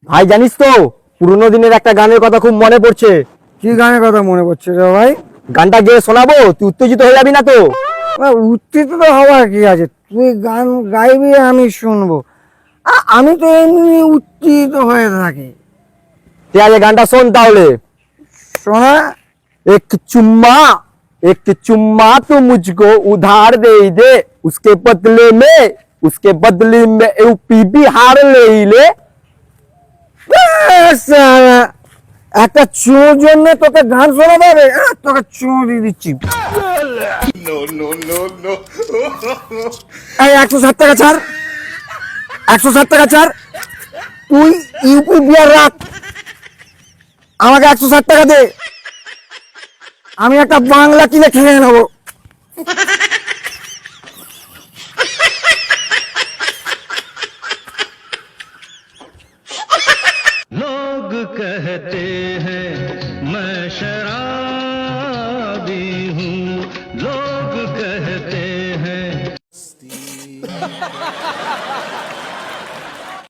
ভাই জানিস তো পুরোনো দিনের একটা গানের কথা খুব মনে পড়ছে। কি গানের কথা মনে পড়ছে রে ভাই? গানটা গিয়ে শোনাবো, তুই উত্তেজিত হয়ে যাবি না তো? না, উত্তেজিত তো হওয়ার কি আছে? তুই গান গাইবি, আমি শুনবো। আমি তো এমনি উত্তেজিত হয়ে থাকি। তুই আগে গানটা শোন তাহলে। শোনা। एक चुम्मा एक चुम्मा तो मुझको उधार दे उसके बदले में यूपी बिहार ले ले। শালা, একটা চুমুর জন্য তোকে গান শোনাতে হবে? তোকে চুমু দিয়ে দিচ্ছি। এই 160 টাকা ছাড়, 160 টাকা ছাড়। তুই ইউপি বিহার রাখ, আমাকে 160 টাকা দে। আমি একটা বাংলা কিনে খেয়ে নেবো। लोग कहते हैं मैं शराबी हूँ, लोग कहते हैं